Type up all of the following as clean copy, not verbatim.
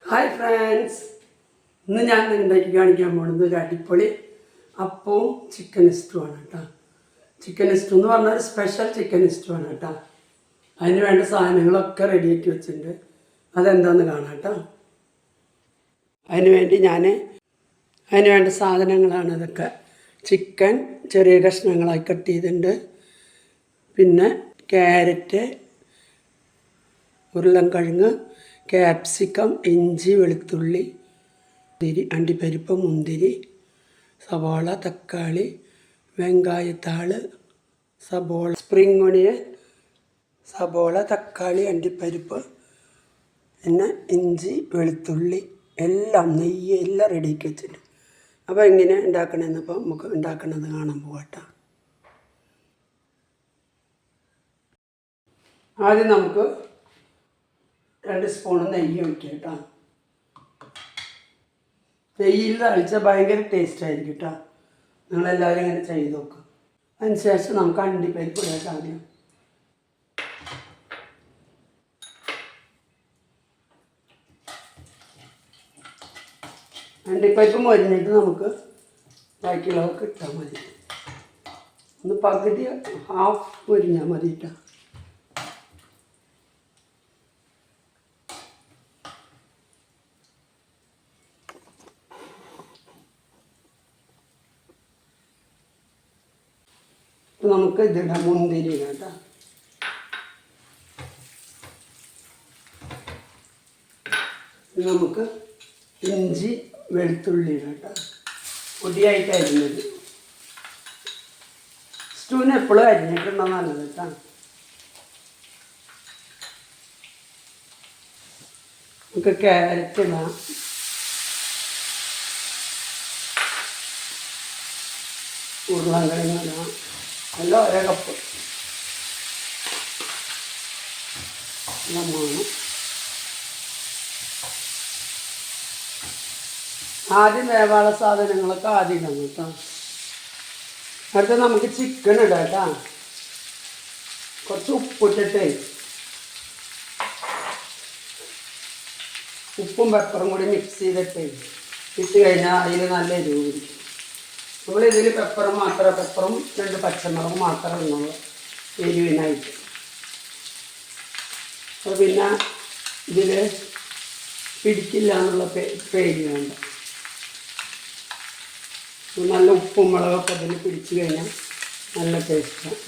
Hi friends, ഇന്ന് ഞാൻ ഉണ്ടാക്കി കാണിക്കാൻ പോകുന്നത് ഒരു അടിപൊളി അപ്പവും ചിക്കൻ ഇഷ്ടമാണ് കേട്ടോ. ചിക്കൻ ഇഷ്ടം എന്ന് പറഞ്ഞാൽ സ്പെഷ്യൽ ചിക്കൻ ഇഷ്ടമാണ് കേട്ടോ. അതിന് വേണ്ട സാധനങ്ങളൊക്കെ റെഡിയാക്കി വെച്ചിട്ടുണ്ട്. അതെന്താണെന്ന് കാണാം കേട്ടോ. അതിന് വേണ്ട സാധനങ്ങളാണ് ഇതൊക്കെ. ചിക്കൻ ചെറിയ കഷ്ണങ്ങളായി കട്ട് ചെയ്തിട്ടുണ്ട്. പിന്നെ ക്യാരറ്റ്, ഉരുളൻകിഴങ്ങ്, ക്യാപ്സിക്കം, ഇഞ്ചി, വെളുത്തുള്ളി, അണ്ടിപ്പരിപ്പ്, മുന്തിരി, സവാള, തക്കാളി, വെങ്കായത്താള്, സബോള, സ്പ്രിംഗ് ഒണിയൻ, സബോള, തക്കാളി, അണ്ടിപ്പരിപ്പ്, പിന്നെ ഇഞ്ചി, വെളുത്തുള്ളി എല്ലാം, നെയ്യ് എല്ലാം റെഡിയാക്കി വെച്ചിട്ടുണ്ട്. അപ്പോൾ എങ്ങനെ ഉണ്ടാക്കണമെന്നിപ്പോൾ നമുക്ക് ഉണ്ടാക്കണത് കാണാൻ പോകട്ടോ. ആദ്യം നമുക്ക് 2 സ്പൂൺ നെയ്യ് ഒഴിക്കുക കേട്ടോ. നെയ്യിൽ തളിച്ചാൽ ഭയങ്കര ടേസ്റ്റ് ആയിരിക്കും കേട്ടോ. നിങ്ങളെല്ലാവരും ഇങ്ങനെ ചെയ്ത് നോക്കുക. അതിനുശേഷം നമുക്ക് അണ്ടിപ്പരിപ്പ് ഇടാം. ആദ്യം അണ്ടിപ്പരിപ്പ് മൊരിഞ്ഞിട്ട് നമുക്ക് ബാക്കിയുള്ളതൊക്കെ ഇട്ടാൽ മതി. ഒന്ന് പകുതി ഹാഫ് മൊരിഞ്ഞാൽ മതി കേട്ടോ. നമുക്ക് ഇതിടാം, മുന്തിരി കേട്ടോ. നമുക്ക് ഇഞ്ചി, വെളുത്തുള്ളി കേട്ടോ, പൊടിയായിട്ട് അരിഞ്ഞത്. സ്റ്റൂവിന് എപ്പോഴും അരിഞ്ഞിട്ടുണ്ടോ നല്ലത് കേട്ടോ. നമുക്ക് ക്യാരറ്റ് ഇടാം. ഉരുളൻകിഴങ്ങ് ഇടാം. എല്ലാം 1 കപ്പ് നന്നാണ്. ആദ്യം വേവാള സാധനങ്ങളൊക്കെ ആദ്യം ഇടണം കേട്ടോ. അടുത്ത നമുക്ക് ചിക്കൻ ഇടാം കേട്ടോ. കുറച്ച് ഉപ്പിട്ടിട്ടേ, ഉപ്പും പെപ്പറും കൂടി മിക്സ് ചെയ്തിട്ട് ഇട്ട് കഴിഞ്ഞാൽ അതിൽ നല്ല എരിവ് പിടിക്കും. നമ്മളിതിൽ പെപ്പറും 2 പച്ചമുളകും മാത്രമേ ഉള്ളൂ എരിവിനായിട്ട്. അപ്പോൾ പിന്നെ ഇതിൽ പിടിക്കില്ല എന്നുള്ള പേടി വേണ്ട. നല്ല ഉപ്പും മുളകൊക്കെ അതിൽ പിടിച്ചു കഴിഞ്ഞാൽ നല്ല ടേസ്റ്റാണ്.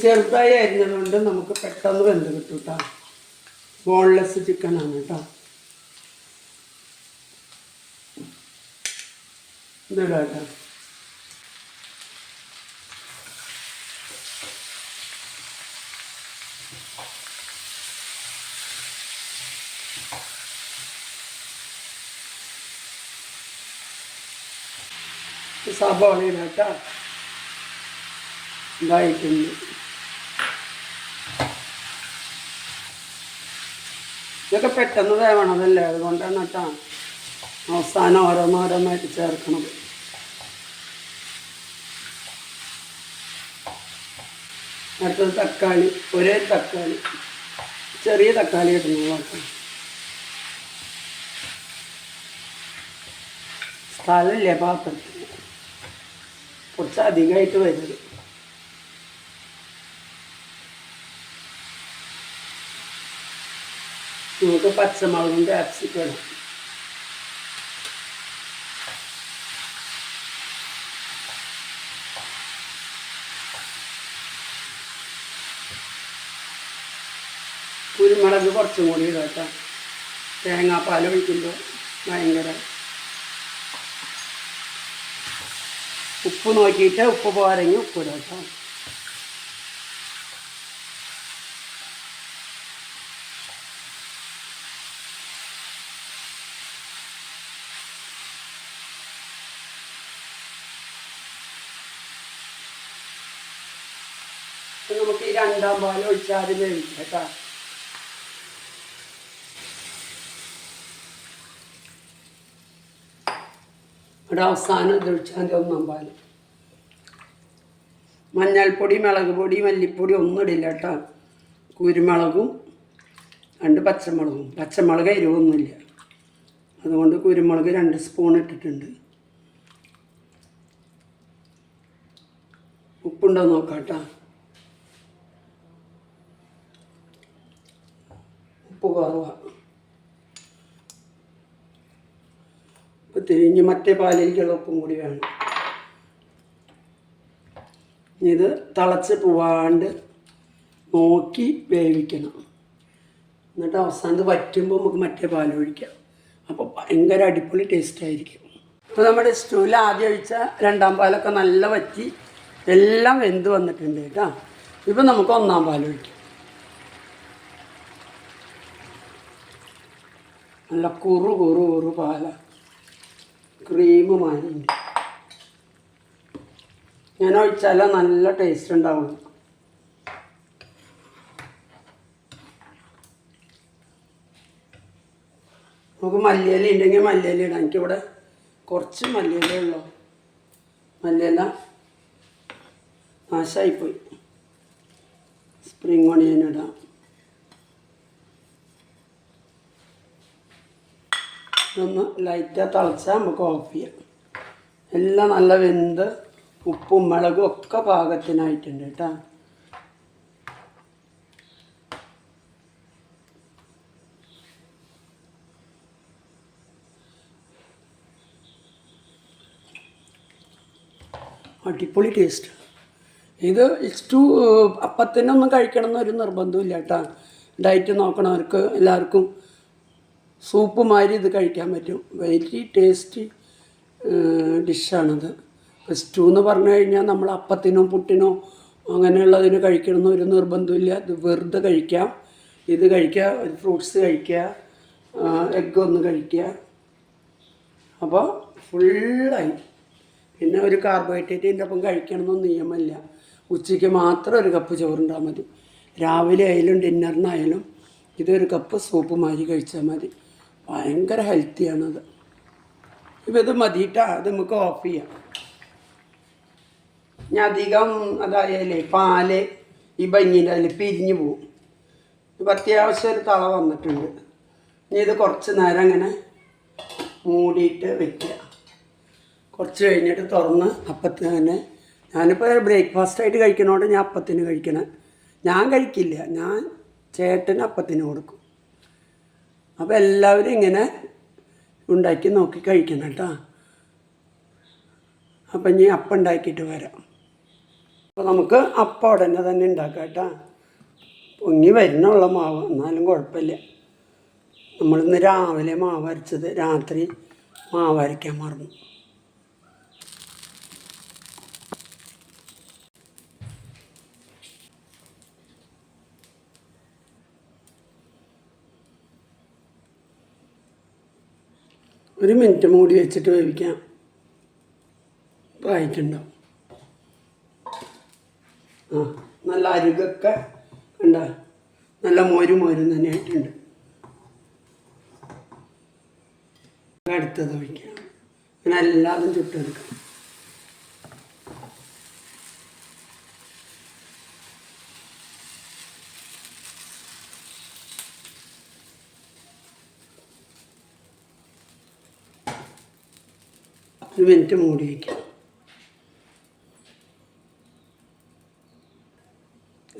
ചെറുതായി അരിഞ്ഞതുകൊണ്ട് നമുക്ക് പെട്ടെന്ന് വെന്ത് കിട്ടും കേട്ടോ. ബോൺലെസ് ചിക്കനാണ് കേട്ടോ. ഇതിടാം കേട്ടോ. സബോള ഇടാം കേട്ടോ. ഇതായിട്ടുണ്ട്. ഇതൊക്കെ പെട്ടെന്ന് വേവണതല്ലേ, അതുകൊണ്ടാണ് കേട്ടോ അവസാനം ഓരോന്നോരോന്നായിട്ട് ചേർക്കണത്. അടുത്തത് തക്കാളി, 1 തക്കാളി, ചെറിയ തക്കാളി ഇടുന്നത് കേട്ടോ. സ്ഥലമില്ലേ പാത്രത്തിൽ, കുറച്ച് അധികമായിട്ട് വരുന്നത്. നമുക്ക് പച്ചമുളകും ക്യാപ്സിക്കം ഇടാം. കുരുമുളക് കുറച്ചും കൂടി ഇടാം കേട്ടോ. തേങ്ങാപ്പാൽ ഒഴിക്കുമ്പോൾ ഭയങ്കര. ഉപ്പ് നോക്കിയിട്ട് ഉപ്പ് പോരെങ്കിൽ ഉപ്പ് ഇടാം കേട്ടോ. നമുക്ക് ഈ 2ാം പാൽ ഒഴിച്ചാൽ വേവിക്കാം കേട്ടോ. ഇവിടെ അവസാനം ഇത് ഒഴിച്ചാൽ മതി, ഒന്നാം പാൽ. മഞ്ഞൾപ്പൊടി, മുളക് പൊടി, മല്ലിപ്പൊടി ഒന്നും ഇടില്ല കേട്ടോ. കുരുമുളകും 2 പച്ചമുളകും. പച്ചമുളക് എരിവൊന്നുമില്ല, അതുകൊണ്ട് കുരുമുളക് 2 സ്പൂൺ ഇട്ടിട്ടുണ്ട്. ഉപ്പുണ്ടോ നോക്കാം കേട്ടോ. ഉപ്പ് കുറവാണ്. ഉപ്പ് തിരിഞ്ഞ് മറ്റേ പാലിലേക്കുള്ള ഉപ്പും കൂടി വേണം. ഇത് തിളച്ച് പോവാണ്ട് നോക്കി വേവിക്കണം. എന്നിട്ട് അവസാനത്ത് വറ്റുമ്പോൾ നമുക്ക് മറ്റേ പാൽ ഒഴിക്കാം. അപ്പോൾ ഭയങ്കര അടിപൊളി ടേസ്റ്റായിരിക്കും. അപ്പോൾ നമ്മുടെ സ്റ്റൂവിൽ ആദ്യം ഒഴിച്ച 2ാം പാലൊക്കെ നല്ല വറ്റി എല്ലാം വെന്ത് വന്നിട്ടുണ്ട് കേട്ടോ. ഇപ്പം നമുക്ക് 1ാം പാൽ ഒഴിക്കാം. നല്ല കുറു പാല, ക്രീം മാതിരിയുണ്ട്. ഞാൻ ഒഴിച്ചാൽ നല്ല ടേസ്റ്റ് ഉണ്ടാവുള്ളൂ. നമുക്ക് മല്ലിയില ഉണ്ടെങ്കിൽ മല്ലിയില ഇടാം. എനിക്കിവിടെ കുറച്ച് മല്ലിയില ഉള്ളൂ. മല്ലിയില നാശമായിപ്പോയി. സ്പ്രിംഗ് ഓണിയൻ ഇടാം. ഇതൊന്ന് ലൈറ്റായി തിളച്ചാൽ നമുക്ക് ഓഫ് ചെയ്യാം. എല്ലാം നല്ല വെന്ത് ഉപ്പും മുളകും ഒക്കെ പാകത്തിനായിട്ടുണ്ട് കേട്ടോ. അടിപൊളി ടേസ്റ്റ്. ഇത് അപ്പത്തിനൊന്നും കഴിക്കണം എന്നൊരു നിർബന്ധമില്ല കേട്ടോ. ഡയറ്റ് നോക്കണവർക്ക് എല്ലാവർക്കും സൂപ്പ് മാതിരി ഇത് കഴിക്കാൻ പറ്റും. Very tasty ഡിഷാണിത്. സ്റ്റൂ എന്ന് പറഞ്ഞു കഴിഞ്ഞാൽ നമ്മൾ അപ്പത്തിനോ പുട്ടിനോ അങ്ങനെയുള്ളതിന് കഴിക്കണമെന്ന് ഒരു നിർബന്ധമില്ല. ഇത് വെറുതെ കഴിക്കാം. ഇത് കഴിക്കുക, ഫ്രൂട്ട്സ് കഴിക്കുക, എഗ്ഗ് ഒന്ന് കഴിക്കുക. അപ്പോൾ ഫുള്ളായി. പിന്നെ ഒരു കാർബോഹൈഡ്രേറ്റിൻ്റെ ഒപ്പം കഴിക്കണമെന്നൊന്നും നിയമമില്ല. ഉച്ചയ്ക്ക് മാത്രം 1 കപ്പ് ചോറുണ്ടാൽ മതി. രാവിലെ ആയാലും ഡിന്നറിനായാലും ഇതൊരു കപ്പ് സൂപ്പ് മാതിരി കഴിച്ചാൽ മതി. ഭയങ്കര ഹെൽത്തിയാണത്. ഇപ്പം ഇത് മതിയിട്ടാ. അത് നമുക്ക് ഓഫ് ചെയ്യാം. ഇനി അധികം അതായാലേ പാല് ഈ ഭംഗിൻ്റെ അതിൽ പിരിഞ്ഞു പോവും. ഇപ്പം അത്യാവശ്യം ഒരു തള വന്നിട്ടുണ്ട്. ഇനി ഇത് കുറച്ച് നേരം അങ്ങനെ മൂടിയിട്ട് വെക്കുക. കുറച്ച് കഴിഞ്ഞിട്ട് തുറന്ന് അപ്പത്തിന് തന്നെ. ഞാനിപ്പോൾ ബ്രേക്ക്ഫാസ്റ്റായിട്ട് കഴിക്കണോണ്ട് ഞാൻ അപ്പത്തിന് കഴിക്കണേ. ഞാൻ കഴിക്കില്ല, ഞാൻ ചേട്ടന് അപ്പത്തിന് കൊടുക്കും. അപ്പോൾ എല്ലാവരും ഇങ്ങനെ ഉണ്ടാക്കി നോക്കി കഴിക്കണം കേട്ടോ. അപ്പം ഇനി അപ്പം ഉണ്ടാക്കിയിട്ട് വരാം. അപ്പോൾ നമുക്ക് അപ്പം ഉടനെ തന്നെ ഉണ്ടാക്കാം കേട്ടോ. പൊങ്ങി വരുന്നുള്ള മാവ്, എന്നാലും കുഴപ്പമില്ല. നമ്മളിന്ന് രാവിലെ മാവ് അരച്ചത്, രാത്രി മാവ് അരയ്ക്കാൻ മറന്നു. ഒരു മിനിറ്റ് മൂടി വെച്ചിട്ട് വേവിക്കാം. ഇപ്പോൾ ആയിട്ടുണ്ടാവും. നല്ല അരുകൊക്കെ ഉണ്ട്. നല്ല മോരും തന്നെ ആയിട്ടുണ്ട്. അടുത്തത് ഒഴിക്കാം. അങ്ങനെ എല്ലാതും ചുട്ടെടുക്കാം. ഒരു മിനിറ്റ് മൂടി വയ്ക്കാം.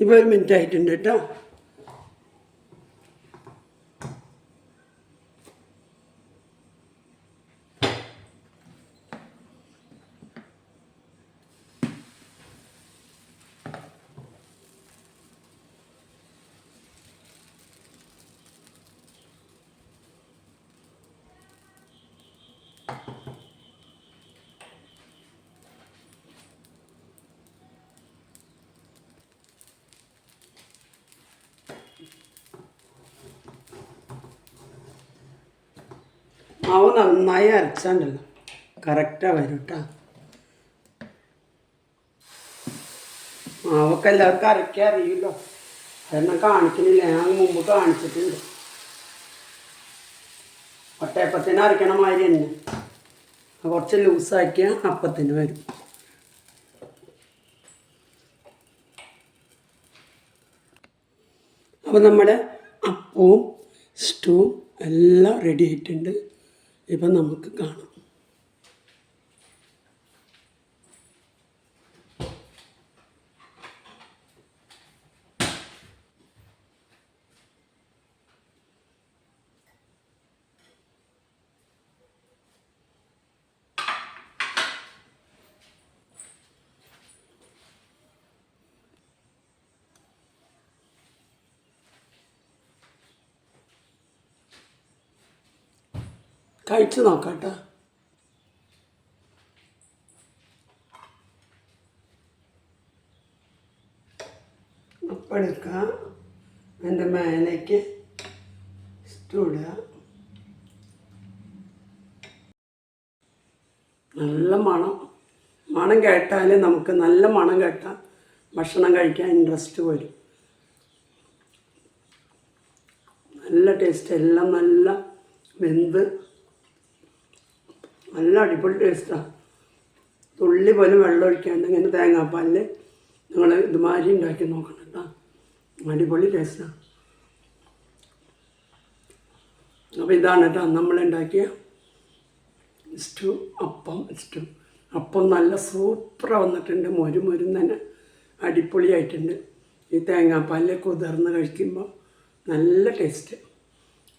ഇപ്പോൾ 1 മിനിറ്റ് ആയിട്ടുണ്ട് കേട്ടോ. മാവ് നന്നായി അരച്ചാണ്ടല്ലോ കറക്റ്റാണ് വരും കേട്ടോ. മാവൊക്കെ എല്ലാവർക്കും അരയ്ക്കാൻ അറിയില്ലോ, കാരണം കാണിക്കുന്നില്ല. ഞാൻ മുമ്പ് കാണിച്ചിട്ടുണ്ട്. ഒട്ടയപ്പത്തിന് അരയ്ക്കണ മാതിരി തന്നെ. കുറച്ച് ലൂസാക്കിയാൽ അപ്പത്തിന് വരും. അപ്പോൾ നമ്മുടെ അപ്പവും സ്റ്റൂവും എല്ലാം റെഡി ആയിട്ടുണ്ട്. ഇപ്പം നമുക്ക് കാണാം. കഴിച്ച് നോക്കാം കേട്ടോ. അപ്പം എടുക്കുക, അതിൻ്റെ മേലേക്ക് സ്റ്റൂ ഇടുക. നല്ല മണം കേട്ടാൽ നമുക്ക് നല്ല മണം കേട്ടാൽ ഭക്ഷണം കഴിക്കാൻ ഇൻട്രസ്റ്റ് വരും. നല്ല ടേസ്റ്റ്, എല്ലാം നല്ല വെന്ത് നല്ല അടിപൊളി ടേസ്റ്റാണ്. തുള്ളി പോലും വെള്ളം ഒഴിക്കാണ്ട് ഇങ്ങനെ തേങ്ങാപ്പാലിൽ നിങ്ങൾ ഇതുമാതിരി ഉണ്ടാക്കി നോക്കണം കേട്ടോ. അടിപൊളി ടേസ്റ്റാണ്. അപ്പോൾ ഇതാണ് കേട്ടോ നമ്മളുണ്ടാക്കിയ സ്റ്റൂ. അപ്പം നല്ല സൂപ്പറാണ് വന്നിട്ടുണ്ട്. മൊരും തന്നെ അടിപൊളിയായിട്ടുണ്ട്. ഈ തേങ്ങാപ്പാലിൽ കുതിർന്ന് കഴിക്കുമ്പോൾ നല്ല ടേസ്റ്റ്.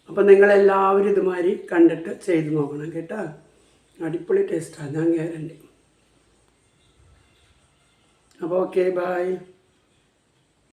അപ്പോൾ നിങ്ങളെല്ലാവരും ഇതുമാതിരി കണ്ടിട്ട് ചെയ്ത് നോക്കണം കേട്ടോ. അടിപൊളി ടേസ്റ്റാണ്, ഞാൻ ഗ്യാരണ്ടി. അപ്പോൾ ഓക്കെ, ബൈ.